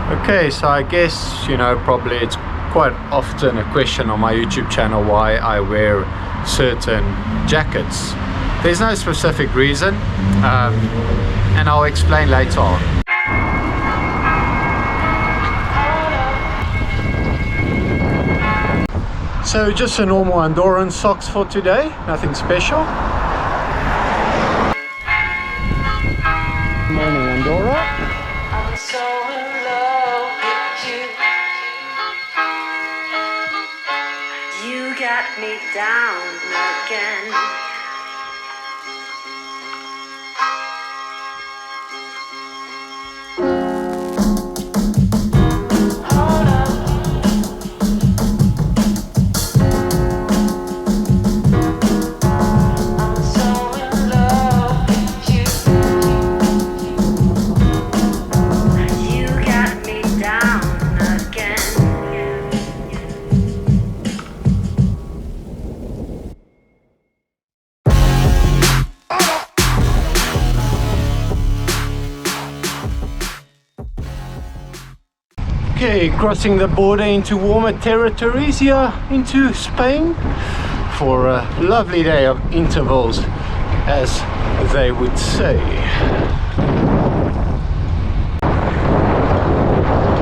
Okay, so I guess, you know, probably it's quite often a question on my YouTube channel why I wear certain jackets. There's no specific reason, and I'll explain later on. So just a normal endurance socks for today, nothing special. Morning Andorra. I'm so in love with you. You got me down again. Okay, crossing the border into warmer territories here into Spain for a lovely day of intervals, as they would say.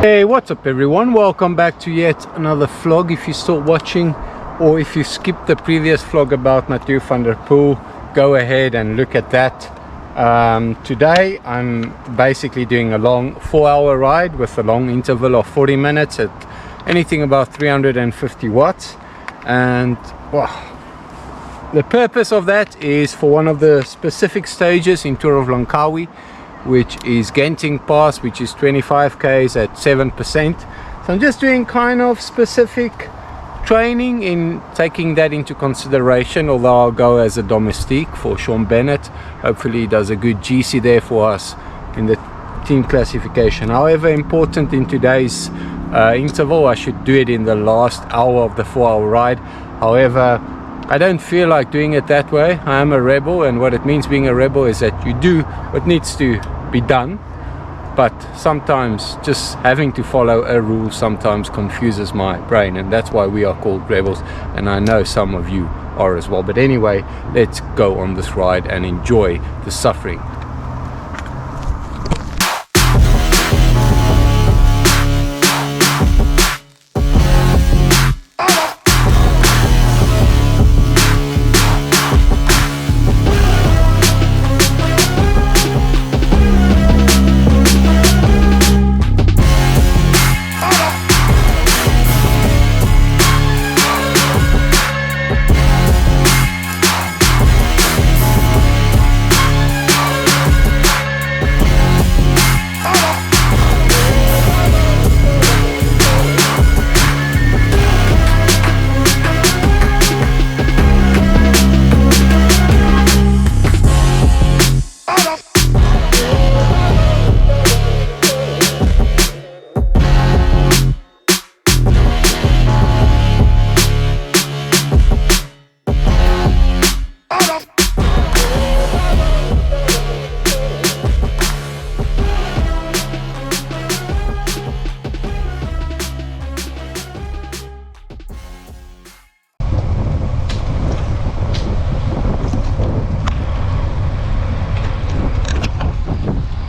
Hey, what's up everyone? Welcome back to yet another vlog. If you're still watching, or if you skipped the previous vlog about Mathieu van der Poel, go ahead and look at that. Today I'm basically doing a long 4-hour ride with a long interval of 40 minutes at anything about 350 watts, and well, the purpose of that is for one of the specific stages in Tour of Langkawi, which is Genting Pass, which is 25 k's at 7%. So I'm just doing kind of specific training in taking that into consideration, although I'll go as a domestique for Sean Bennett. Hopefully he does a good GC there for us in the team classification. However, important in today's interval, I should do it in the last hour of the 4-hour ride. However, I don't feel like doing it that way. I am a rebel, and what it means being a rebel is that you do what needs to be done, but sometimes just having to follow a rule sometimes confuses my brain, and that's why we are called rebels, and I know some of you are as well. But anyway, let's go on this ride and enjoy the suffering.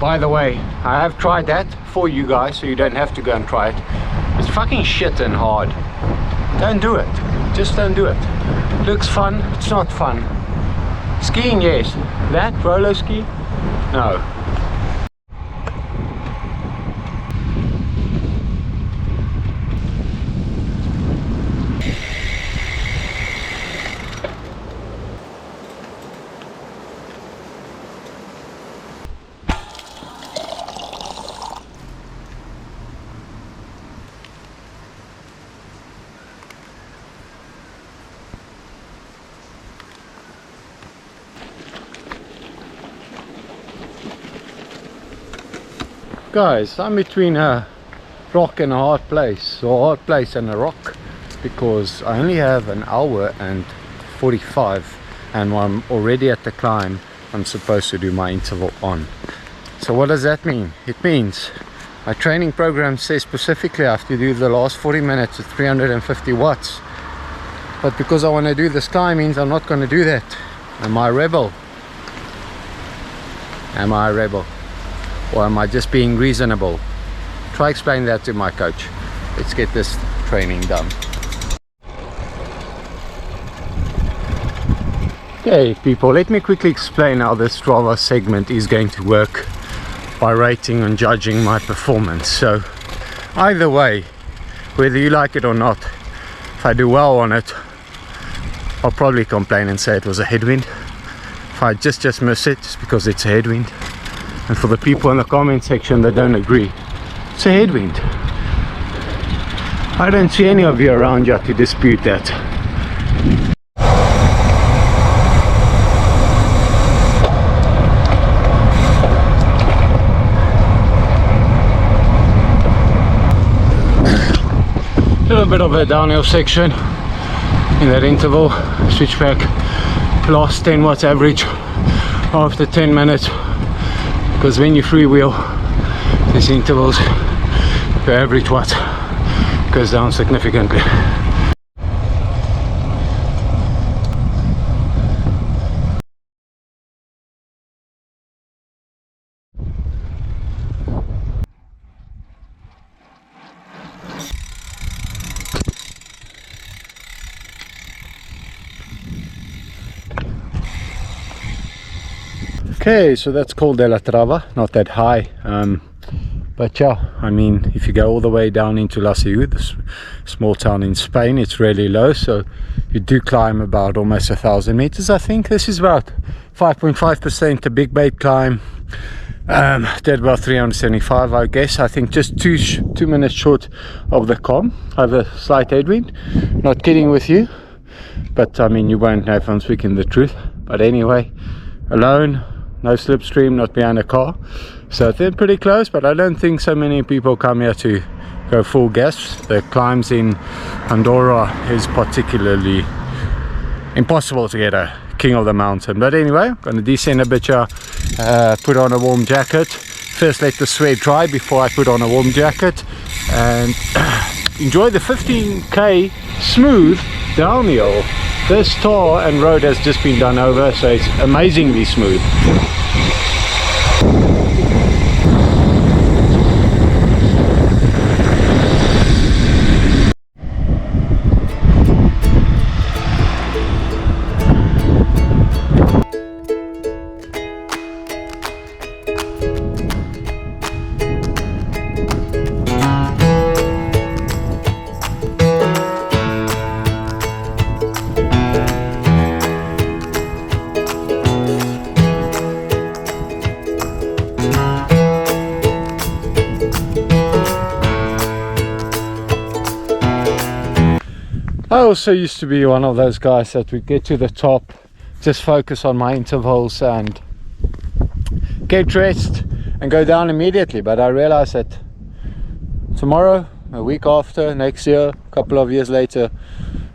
By the way, I have tried that for you guys, so you don't have to go and try it. It's fucking shit and hard. Don't do it. Just don't do it. Looks fun, it's not fun. Skiing, yes. That roller ski, no. Guys, I'm between a rock and a hard place, or a hard place and a rock. that's because I only have an hour and 45, and when I'm already at the climb, I'm supposed to do my interval on. So what does that mean? It means my training program says specifically I have to do the last 40 minutes at 350 watts. But because I want to do this climb means I'm not going to do that. Am I a rebel? Am I a rebel? Or am I just being reasonable? Try explain that to my coach. Let's get this training done. Okay people, let me quickly explain how this Strava segment is going to work by rating and judging my performance. So either way, whether you like it or not, if I do well on it, I'll probably complain and say it was a headwind. If I just miss it, it's because it's a headwind. And for the people in the comment section that don't agree, it's a headwind. I don't see any of you around you to dispute that. A little bit of a downhill section in that interval, switchback, last 10 watts average after 10 minutes, because when you freewheel these intervals, your average watt goes down significantly. Okay, so that's called De La Trava, not that high, but yeah, I mean, if you go all the way down into La Seu, this small town in Spain, it's really low, so you do climb about almost 1,000 meters. I think this is about 5.5% a big bait climb. Did about 375, I guess. I think just two minutes short of the calm. I have a slight headwind, not kidding with you, but I mean, you won't know if I'm speaking the truth. But anyway, alone, no slipstream, not behind a car, so they're pretty close. But I don't think so many people come here to go full gas. The climbs in Andorra is particularly impossible to get a king of the mountain. But anyway, I'm going to descend a bit here, put on a warm jacket. First let the sweat dry before I put on a warm jacket, and enjoy the 15k smooth downhill. This tar and road has just been done over, so it's amazingly smooth. I also used to be one of those guys that would get to the top, just focus on my intervals and get dressed and go down immediately. But I realized that tomorrow, a week after, next year, a couple of years later,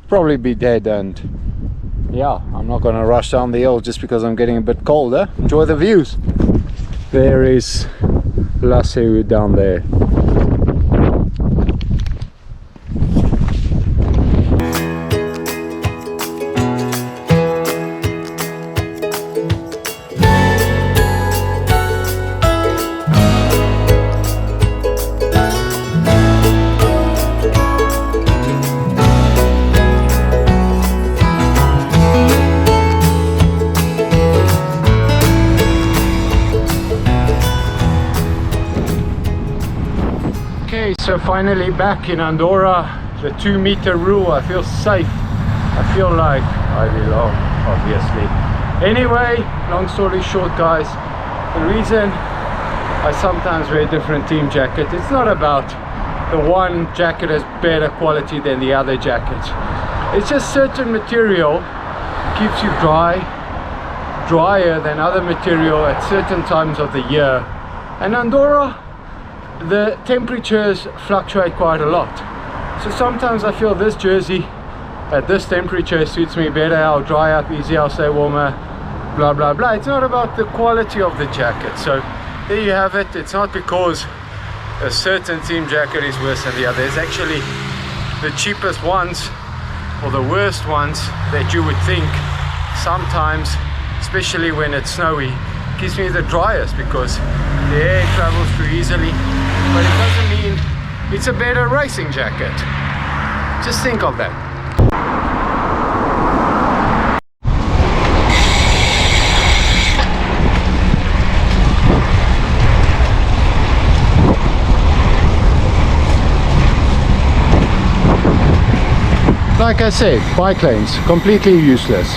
probably be dead. And yeah, I'm not going to rush down the hill just because I'm getting a bit colder. Enjoy the views. There is La Seu down there. So finally back in Andorra, the 2-meter rule. I feel safe. I feel like I belong, obviously. Anyway, long story short, guys, the reason I sometimes wear different team jackets, it's not about the one jacket has better quality than the other jacket. It's just certain material keeps you drier than other material at certain times of the year. And Andorra, the temperatures fluctuate quite a lot, So sometimes I feel this jersey at this temperature suits me better. I'll dry up easy, I'll stay warmer, blah blah blah. It's not about the quality of the jacket. So there you have it. It's not because a certain team jacket is worse than the other. It's actually the cheapest ones or the worst ones that you would think sometimes, especially when it's snowy, gives me the driest because the air travels through easily. But it doesn't mean it's a better racing jacket. Just think of that. Like I said, bike lanes, completely useless.